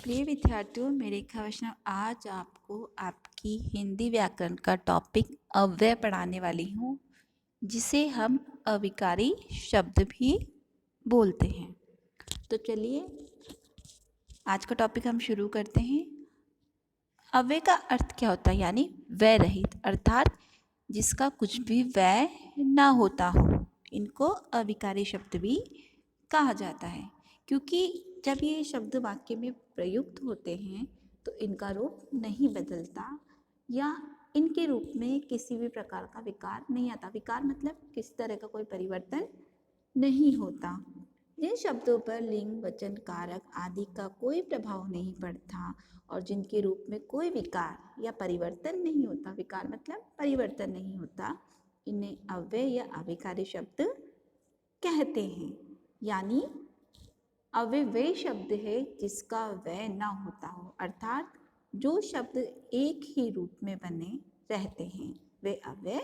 प्रिय विद्यार्थियों, मेरे वैष्णव आज आपको आपकी हिंदी व्याकरण का टॉपिक अव्यय पढ़ाने वाली हूँ, जिसे हम अविकारी शब्द भी बोलते हैं। तो चलिए आज का टॉपिक हम शुरू करते हैं। अव्यय का अर्थ क्या होता है? यानी व्यय रहित, अर्थात जिसका कुछ भी व्यय ना होता हो, इनको अविकारी शब्द भी कहा जाता है। क्योंकि जब ये शब्द वाक्य में प्रयुक्त होते हैं तो इनका रूप नहीं बदलता या इनके रूप में किसी भी प्रकार का विकार नहीं आता। विकार मतलब किसी तरह का कोई परिवर्तन नहीं होता। जिन शब्दों पर लिंग, वचन, कारक आदि का कोई प्रभाव नहीं पड़ता और जिनके रूप में कोई विकार या परिवर्तन नहीं होता, विकार मतलब परिवर्तन नहीं होता, इन्हें अव्यय या अविकारी शब्द कहते हैं। यानी अव्यय वे शब्द है जिसका व्यय ना होता हो, अर्थात जो शब्द एक ही रूप में बने रहते हैं वे अव्यय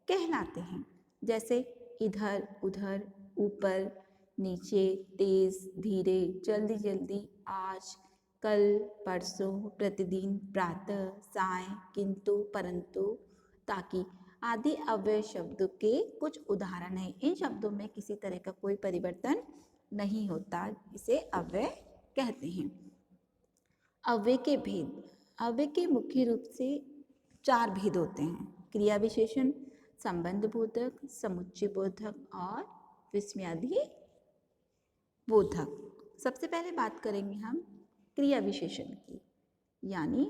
कहलाते हैं। जैसे इधर, उधर, ऊपर, नीचे, तेज, धीरे, जल्दी जल्दी, आज, कल, परसों, प्रतिदिन, प्रातः, साय, किंतु, परंतु, ताकि आदि अव्यय शब्द के कुछ उदाहरण हैं। इन शब्दों में किसी तरह का कोई परिवर्तन नहीं होता, इसे अव्यय कहते हैं। अव्यय के भेद। अव्यय के मुख्य रूप से 4 भेद होते हैं: क्रिया विशेषण, संबंध बोधक, समुच्चय बोधक और विस्मयादि बोधक। सबसे पहले बात करेंगे हम क्रिया विशेषण की, यानी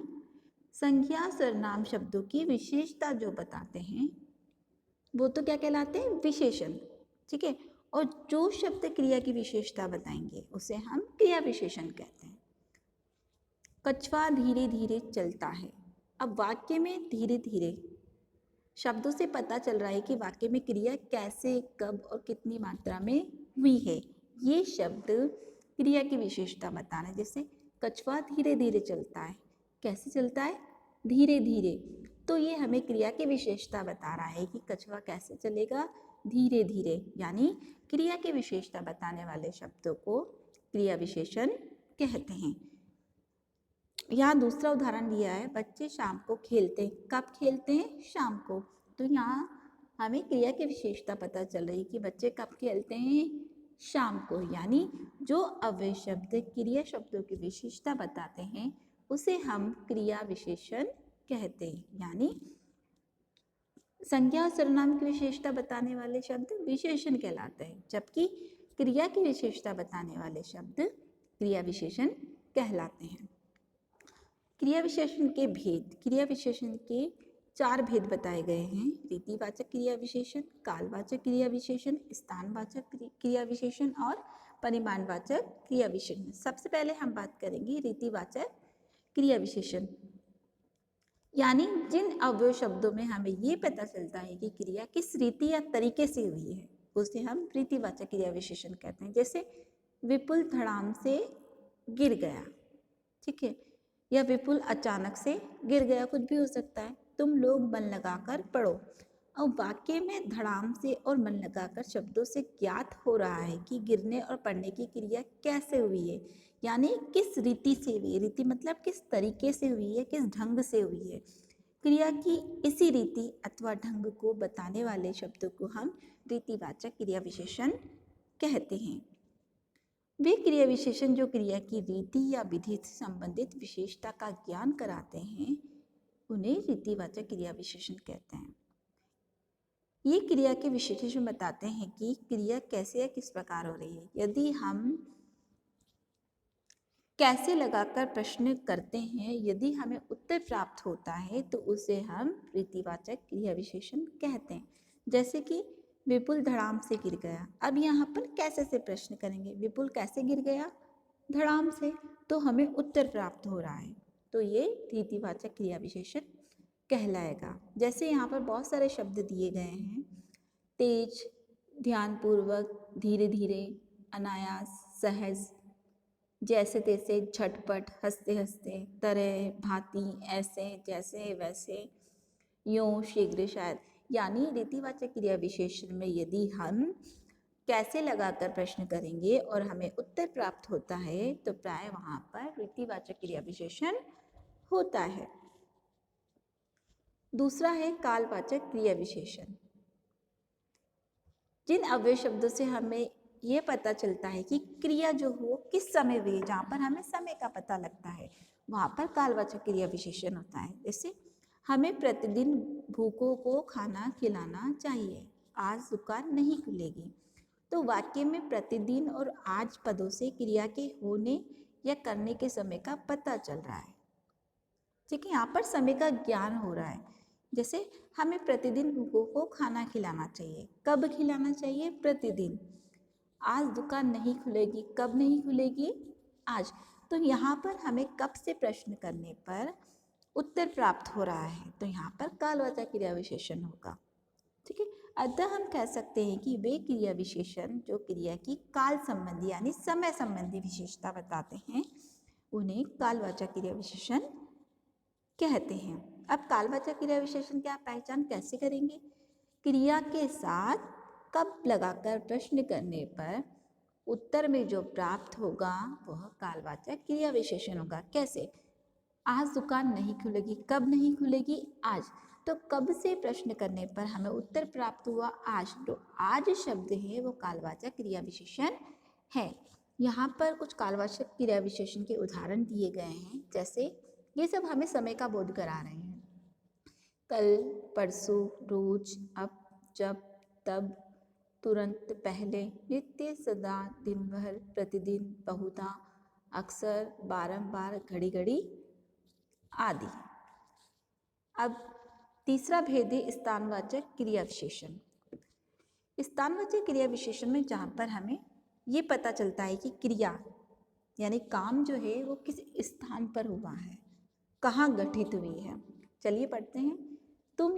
संज्ञा सर्वनाम शब्दों की विशेषता जो बताते हैं वो तो क्या कहलाते हैं? विशेषण। ठीक है। और जो शब्द क्रिया की विशेषता बताएंगे उसे हम क्रिया विशेषण कहते हैं। कछुआ धीरे धीरे चलता है। अब वाक्य में धीरे धीरे शब्दों से पता चल रहा है कि वाक्य में क्रिया कैसे, कब और कितनी मात्रा में हुई है। ये शब्द क्रिया की विशेषता बता रहे हैं। जैसे कछुआ धीरे धीरे चलता है। कैसे चलता है? धीरे धीरे। तो ये हमें क्रिया की विशेषता बता रहा है कि कछुआ कैसे चलेगा? धीरे धीरे। यानी क्रिया की विशेषता बताने वाले शब्दों को क्रिया विशेषण कहते हैं। यहाँ दूसरा उदाहरण दिया है, बच्चे शाम को खेलते हैं। कब खेलते हैं? शाम को। तो यहाँ हमें क्रिया की विशेषता पता चल रही कि बच्चे कब खेलते हैं? शाम को। यानी जो अव्यय शब्द क्रिया शब्दों की विशेषता बताते हैं उसे हम क्रिया विशेषण कहते हैं। यानी संज्ञा और सर्वनाम की विशेषता बताने वाले शब्द विशेषण कहलाते हैं, जबकि क्रिया की विशेषता बताने वाले शब्द क्रिया विशेषण कहलाते हैं। क्रिया विशेषण के भेद। क्रिया विशेषण के 4 भेद बताए गए हैं: रीतिवाचक क्रिया विशेषण, कालवाचक क्रिया विशेषण, स्थानवाचक क्रिया विशेषण और परिमाणवाचक क्रिया विशेषण। सबसे पहले हम बात करेंगे रीतिवाचक क्रिया विशेषण, यानी जिन अव्यय शब्दों में हमें ये पता चलता है कि क्रिया किस रीति या तरीके से हुई है उसे हम रीतिवाचक क्रिया विशेषण कहते हैं। जैसे विपुल धड़ाम से गिर गया। ठीक है। या विपुल अचानक से गिर गया, कुछ भी हो सकता है। तुम लोग मन लगाकर पढ़ो। और वाक्य में धड़ाम से और मन लगाकर शब्दों से ज्ञात हो रहा है कि गिरने और पढ़ने की क्रिया कैसे हुई है, यानी किस रीति से हुई है। रीति मतलब किस तरीके से हुई है, किस ढंग से हुई है। क्रिया की इसी रीति अथवा ढंग को बताने वाले शब्दों को हम रीतिवाचक क्रिया विशेषण कहते हैं। वे क्रिया विशेषण जो क्रिया की रीति या विधि से संबंधित विशेषता का ज्ञान कराते हैं उन्हें रीतिवाचक क्रिया विशेषण कहते हैं। ये क्रिया के विशेषण बताते हैं कि क्रिया कैसे या किस प्रकार हो रही है। यदि हम कैसे लगाकर प्रश्न करते हैं, यदि हमें उत्तर प्राप्त होता है तो उसे हम रीतिवाचक क्रिया विशेषण कहते हैं। जैसे कि विपुल धड़ाम से गिर गया। अब यहाँ पर कैसे से प्रश्न करेंगे, विपुल कैसे गिर गया? धड़ाम से। तो हमें उत्तर प्राप्त हो रहा है, तो ये रीतिवाचक क्रिया विशेषण कहलाएगा। जैसे यहाँ पर बहुत सारे शब्द दिए गए हैं: तेज, ध्यानपूर्वक, धीरे धीरे, अनायास, सहज, जैसे तैसे, झटपट, हंसते हंसते, तरह, भांति, ऐसे, जैसे, वैसे, यूं, शीघ्र, शायद। यानी रीतिवाचक क्रिया विशेषण में यदि हम कैसे लगाकर प्रश्न करेंगे और हमें उत्तर प्राप्त होता है तो प्राय वहाँ पर वृत्तिवाचक क्रिया विशेषण होता है। दूसरा है कालवाचक क्रिया विशेषण। जिन अव्यय शब्दों से हमें ये पता चलता है कि क्रिया जो हो किस समय हुई, जहाँ पर हमें समय का पता लगता है, वहाँ पर कालवाचक क्रिया विशेषण होता है। जैसे हमें प्रतिदिन भूखों को खाना खिलाना चाहिए, आज दुकान नहीं खुलेगी। तो वाक्य में प्रतिदिन और आज पदों से क्रिया के होने या करने के समय का पता चल रहा है। ठीक है, यहाँ पर समय का ज्ञान हो रहा है। जैसे हमें प्रतिदिन भूखों को खाना खिलाना चाहिए, कब खिलाना चाहिए? प्रतिदिन। आज दुकान नहीं खुलेगी, कब नहीं खुलेगी? आज। तो यहाँ पर हमें कब से प्रश्न करने पर उत्तर प्राप्त हो रहा है, तो यहाँ पर कालवाचक क्रिया विशेषण होगा। ठीक है, अतः हम कह सकते हैं कि वे क्रिया विशेषण जो क्रिया की काल संबंधी यानी समय संबंधी विशेषता बताते हैं, उन्हें कालवाचक क्रिया विशेषण कहते हैं। अब कालवाचक क्रिया विशेषण की आप पहचान कैसे करेंगे? क्रिया के साथ कब लगाकर प्रश्न करने पर उत्तर में जो प्राप्त होगा वह कालवाचक क्रिया विशेषण होगा। कैसे? आज दुकान नहीं खुलेगी, कब नहीं खुलेगी? आज। तो कब से प्रश्न करने पर हमें उत्तर प्राप्त हुआ? आज। तो आज शब्द है वो कालवाचक क्रिया विशेषण है। यहाँ पर कुछ कालवाचक क्रिया विशेषण के उदाहरण दिए गए हैं। जैसे ये सब हमें समय का बोध करा रहे हैं। कल, परसों, रोज, अब, जब, तब, तुरंत, पहले, नित्य, सदा, दिन भर, प्रतिदिन, बहुधा, अक्सर, बारंबार, घड़ी घड़ी आदि। अब तीसरा भेद है स्थानवाचक क्रिया विशेषण। स्थानवाचक क्रिया विशेषण में जहाँ पर हमें ये पता चलता है कि क्रिया यानी काम जो है वो किस स्थान पर हुआ है, कहाँ घटित हुई है। चलिए पढ़ते हैं। तुम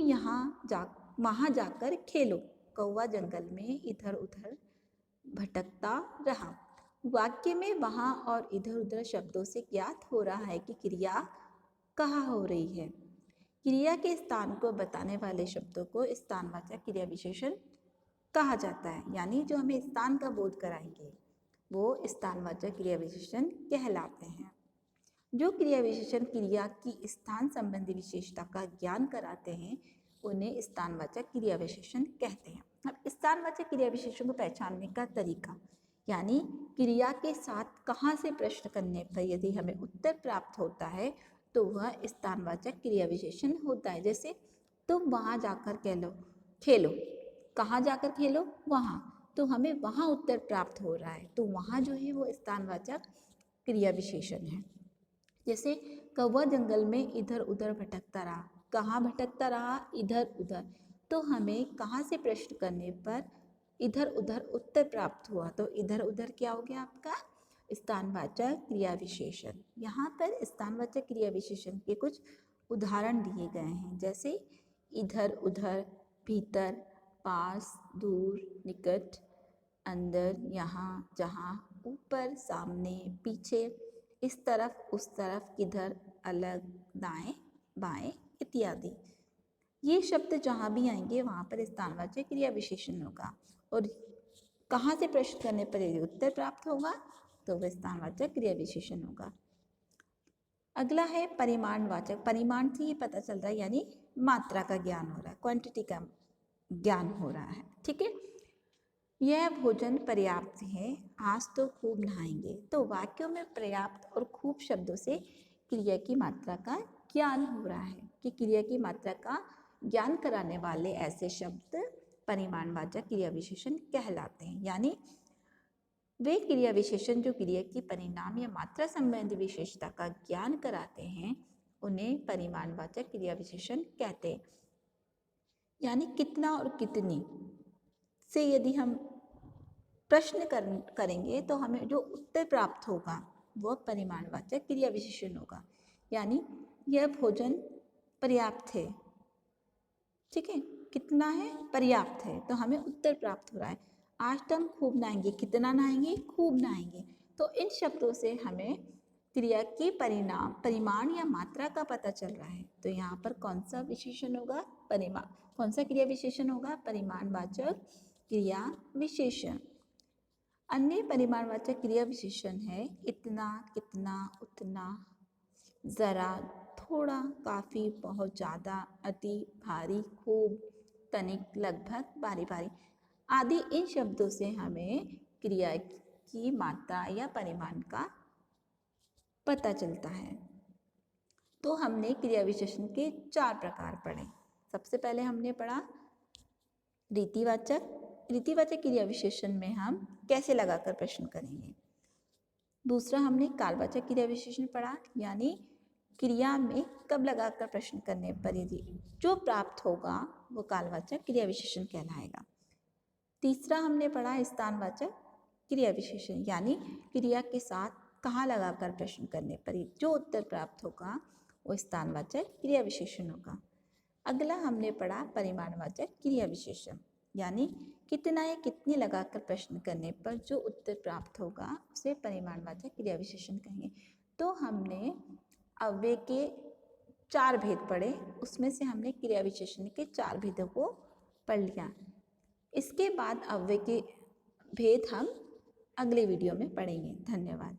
वहाँ जाकर खेलो, कौवा जंगल में इधर उधर भटकता रहा। वाक्य में वहाँ और इधर उधर शब्दों से ज्ञात हो रहा है कि क्रिया कहाँ हो रही है। क्रिया के स्थान को बताने वाले शब्दों को स्थानवाचक क्रिया विशेषण कहा जाता है। यानी जो हमें स्थान का बोध कराएंगे वो स्थानवाचक क्रिया विशेषण कहलाते हैं। जो क्रिया विशेषण क्रिया की स्थान संबंधी विशेषता का ज्ञान कराते हैं उन्हें स्थानवाचक क्रिया विशेषण कहते हैं। अब स्थानवाचक क्रिया विशेषण को पहचानने का तरीका, यानी क्रिया के साथ कहाँ से प्रश्न करने पर यदि हमें उत्तर प्राप्त होता है तो वह स्थानवाचक क्रिया विशेषण होता है। जैसे तुम वहाँ जाकर खेलो, कहाँ जाकर खेलो? वहाँ। तो हमें वहाँ उत्तर प्राप्त हो रहा है, तो वहाँ जो है वो स्थानवाचक क्रिया विशेषण है। जैसे कौवा जंगल में इधर उधर भटकता रहा, कहाँ भटकता रहा? इधर उधर। तो हमें कहाँ से प्रश्न करने पर इधर उधर उत्तर प्राप्त हुआ, तो इधर उधर क्या हो गया आपका? स्थानवाचक क्रिया विशेषण। यहाँ पर स्थानवाचक क्रिया विशेषण के कुछ उदाहरण दिए गए हैं। जैसे इधर उधर, भीतर, पास, दूर, निकट, अंदर, यहाँ, जहाँ, ऊपर, सामने, पीछे, इस तरफ, उस तरफ, किधर, अलग, दाएं, बाएं इत्यादि। ये शब्द जहाँ भी आएंगे वहाँ पर स्थानवाचक क्रिया विशेषण होगा। और कहाँ से प्रश्न करने पर यदि उत्तर प्राप्त होगा तो वह स्थानवाचक क्रिया विशेषण होगा। अगला है परिमाणवाचक। परिमाण से ये पता चल रहा है यानी मात्रा का ज्ञान हो रहा है, क्वांटिटी का ज्ञान हो रहा है। ठीक है, यह भोजन पर्याप्त है, आज तो खूब नहाएंगे। तो वाक्यों में पर्याप्त और खूब शब्दों से क्रिया की मात्रा का ज्ञान हो रहा है कि क्रिया की मात्रा का ज्ञान कराने वाले ऐसे शब्द परिमाणवाचक क्रिया विशेषण कहलाते हैं। यानी वे क्रिया विशेषण जो क्रिया की परिणाम या मात्रा संबंधी विशेषता का ज्ञान कराते हैं उन्हें परिमाणवाचक क्रिया विशेषण कहते हैं। यानी कितना और कितनी से यदि हम प्रश्न करेंगे तो हमें जो उत्तर प्राप्त होगा वह परिमाणवाचक क्रिया विशेषण होगा। यानी यह भोजन पर्याप्त है। ठीक है, कितना है? पर्याप्त है, तो हमें उत्तर प्राप्त हो रहा है। आज तो हम खूब नहाएंगे, कितना नहाएंगे? खूब नहाएंगे। तो इन शब्दों से हमें क्रिया के परिमाण या मात्रा का पता चल रहा है। तो यहाँ पर कौन सा विशेषण होगा? कौन सा क्रिया विशेषण होगा? परिमाणवाचक क्रिया विशेषण। अन्य परिमाणवाचक क्रिया विशेषण है इतना, कितना, उतना, ज़रा, थोड़ा, काफ़ी, बहुत ज़्यादा, अति, भारी, खूब, तनिक, लगभग, बारी बारी आदि। इन शब्दों से हमें क्रिया की मात्रा या परिमाण का पता चलता है। तो हमने क्रिया विशेषण के 4 प्रकार पढ़े। सबसे पहले हमने पढ़ा रीतिवाचक। रीतिवाचक क्रिया विशेषण में हम कैसे लगाकर प्रश्न करेंगे। दूसरा हमने कालवाचक क्रिया विशेषण पढ़ा, यानी क्रिया में कब लगाकर प्रश्न करने पर यदि जो प्राप्त होगा वो कालवाचक क्रिया विशेषण कहलाएगा। तीसरा हमने पढ़ा स्थानवाचक क्रिया विशेषण, यानी क्रिया के साथ कहाँ लगाकर प्रश्न करने पर जो उत्तर प्राप्त होगा वो स्थानवाचक क्रिया विशेषण होगा। अगला हमने पढ़ा परिमाणवाचक क्रिया विशेषण, यानी कितना या कितनी लगाकर प्रश्न करने पर जो उत्तर प्राप्त होगा उसे परिमाणवाचक क्रिया विशेषण कहेंगे। तो हमने अव्यय के 4 भेद पढ़े, उसमें से हमने क्रिया विशेषण के 4 भेदों को पढ़ लिया। इसके बाद अव्यय के भेद हम अगले वीडियो में पढ़ेंगे। धन्यवाद।